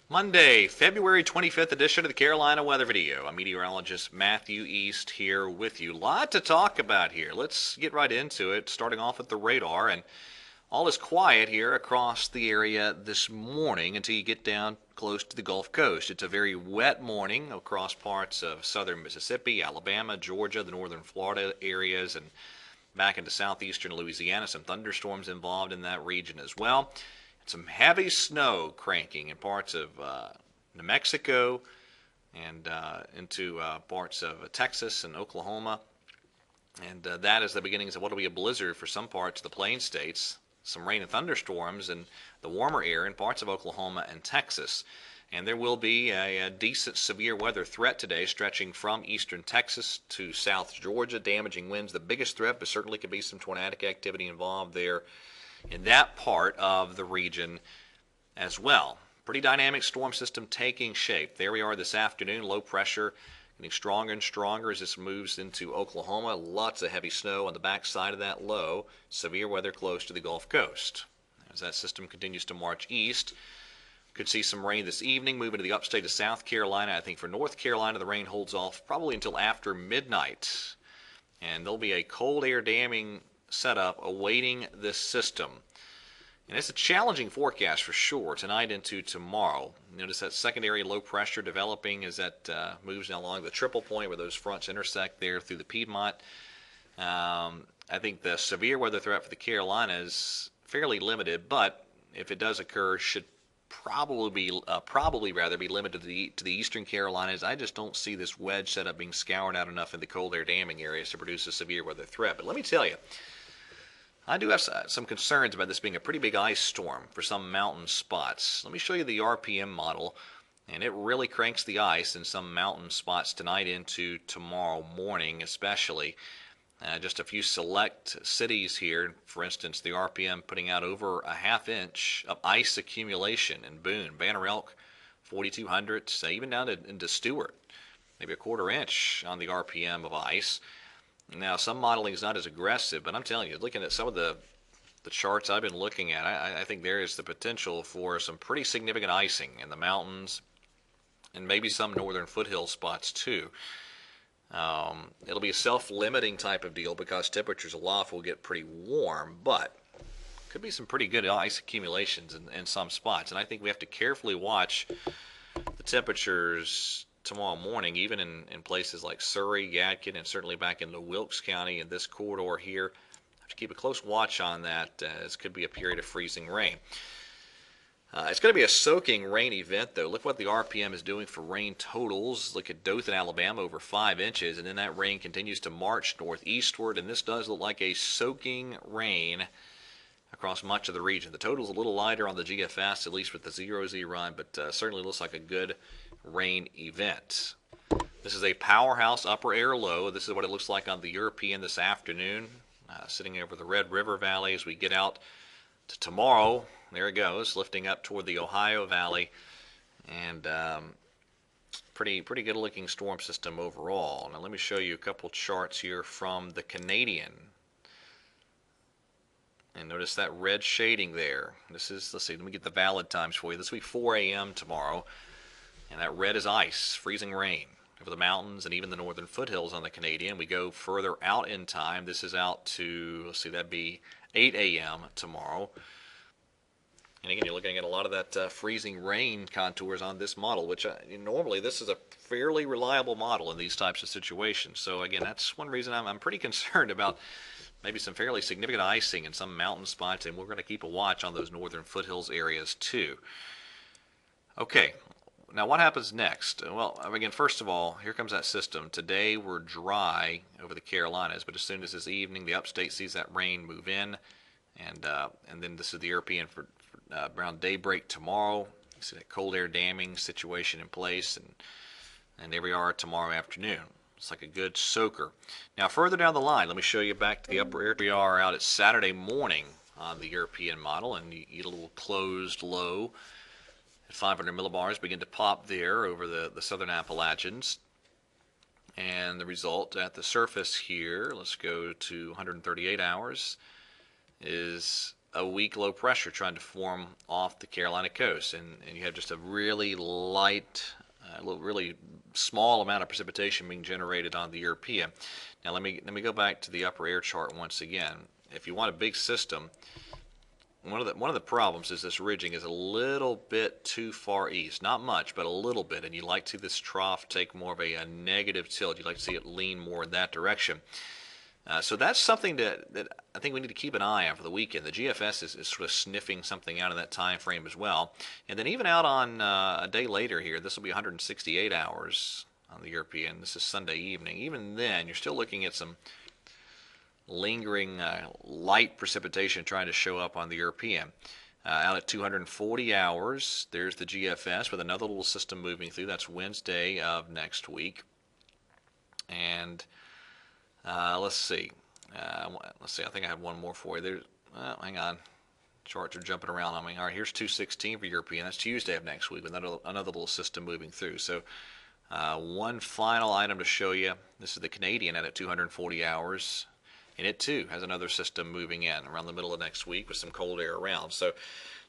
Monday, February 25th edition of the Carolina Weather Video. I'm meteorologist Matthew East here with you. Lot to talk about here. Let's get right into it, starting off with the radar. And all is quiet here across the area this morning until you get down close to the Gulf Coast. It's a very wet morning across parts of southern Mississippi, Alabama, Georgia, the northern Florida areas, and back into southeastern Louisiana. Some thunderstorms involved in that region as well. Some heavy snow cranking in parts of New Mexico and into parts of Texas and Oklahoma. And that is the beginnings of what will be a blizzard for some parts of the plain states. Some rain and thunderstorms in the warmer air in parts of Oklahoma and Texas. And there will be a decent severe weather threat today stretching from eastern Texas to south Georgia. Damaging winds, the biggest threat, but certainly could be some tornadic activity involved there in that part of the region as well. Pretty dynamic storm system taking shape. There we are this afternoon. Low pressure getting stronger and stronger as this moves into Oklahoma. Lots of heavy snow on the backside of that low. Severe weather close to the Gulf Coast. As that system continues to march east, could see some rain this evening, moving to the upstate of South Carolina. I think for North Carolina, the rain holds off probably until after midnight. And there'll be a cold air damming setup awaiting this system. And it's a challenging forecast for sure tonight into tomorrow. Notice that secondary low pressure developing as that moves along the triple point where those fronts intersect there through the Piedmont. I think the severe weather threat for the Carolinas is fairly limited, but if it does occur, should probably be limited to the eastern Carolinas. I just don't see this wedge setup being scoured out enough in the cold air damming areas to produce a severe weather threat. But let me tell you, I do have some concerns about this being a pretty big ice storm for some mountain spots. Let me show you the RPM model, and it really cranks the ice in some mountain spots tonight into tomorrow morning especially. Just a few select cities here, for instance, the RPM putting out over a half-inch of ice accumulation in Boone, Banner Elk, 4,200, even down into Stewart, maybe a quarter inch on the RPM of ice. Now, some modeling is not as aggressive, but I'm telling you, looking at some of the charts I've been looking at, I think there is the potential for some pretty significant icing in the mountains and maybe some northern foothill spots too. It'll be a self-limiting type of deal because temperatures aloft will get pretty warm, but could be some pretty good ice accumulations in some spots. And I think we have to carefully watch the temperatures tomorrow morning, even in places like Surrey, Yadkin, and certainly back into Wilkes County in this corridor here. Have to keep a close watch on that, as could be a period of freezing rain. It's going to be a soaking rain event, though. Look what the RPM is doing for rain totals. Look at Dothan, Alabama, over 5 inches, and then that rain continues to march northeastward, and this does look like a soaking rain across much of the region. The total's a little lighter on the GFS, at least with the 0Z run, but certainly looks like a good rain event. This is a powerhouse upper air low. This is what it looks like on the European this afternoon, sitting over the Red River Valley as we get out to tomorrow. There it goes, lifting up toward the Ohio Valley, and pretty good looking storm system overall. Now let me show you a couple charts here from the Canadian. And notice that red shading there. This is, let's see, let me get the valid times for you. This will be 4 a.m. tomorrow. And that red is ice, freezing rain over the mountains and even the northern foothills on the Canadian. We go further out in time. This is out to, let's see, that'd be 8 a.m. tomorrow. And again, you're looking at a lot of that freezing rain contours on this model, which normally this is a fairly reliable model in these types of situations. So again, that's one reason I'm pretty concerned about maybe some fairly significant icing in some mountain spots, and we're going to keep a watch on those northern foothills areas too. Okay. Now, what happens next? Well, again, first of all, here comes that system. Today, we're dry over the Carolinas, but as soon as this evening, the upstate sees that rain move in, and then this is the European for around daybreak tomorrow. You see that cold air damming situation in place, and there we are tomorrow afternoon. It's like a good soaker. Now, further down the line, let me show you back to the upper air. We are out at Saturday morning on the European model, and you get a little closed low. 500 millibars begin to pop there over the southern Appalachians. And the result at the surface here, let's go to 138 hours, is a weak low pressure trying to form off the Carolina coast, and you have just a really light, really small amount of precipitation being generated on the European. Now let me go back to the upper air chart once again. If you want a big system, one of the problems is this ridging is a little bit too far east. Not much, but a little bit, and you like to see this trough take more of a negative tilt. You'd like to see it lean more in that direction. So that's something that I think we need to keep an eye on for the weekend. The GFS is sort of sniffing something out in that time frame as well. And then even out on a day later here, this will be 168 hours on the European. This is Sunday evening. Even then, you're still looking at some lingering light precipitation trying to show up on the European. Out at 240 hours, there's the GFS with another little system moving through. That's Wednesday of next week. And let's see. Let's see. I think I have one more for you. There's, hang on. Charts are jumping around on me. All right, here's 216 for European. That's Tuesday of next week with another little system moving through. So one final item to show you. This is the Canadian at 240 hours. And it too has another system moving in around the middle of next week with some cold air around. So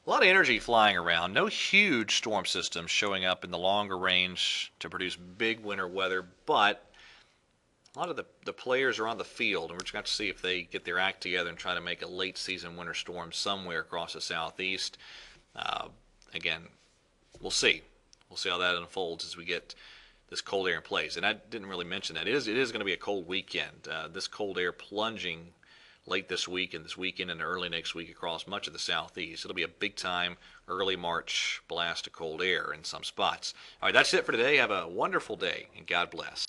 a lot of energy flying around. No huge storm systems showing up in the longer range to produce big winter weather, but a lot of the players are on the field, and we're just going to see if they get their act together and try to make a late season winter storm somewhere across the southeast. Again, we'll see. We'll see how that unfolds as we get this cold air in place. And I didn't really mention that. It is going to be a cold weekend. This cold air plunging late this week and this weekend and early next week across much of the southeast. It'll be a big time early March blast of cold air in some spots. All right, that's it for today. Have a wonderful day, and God bless.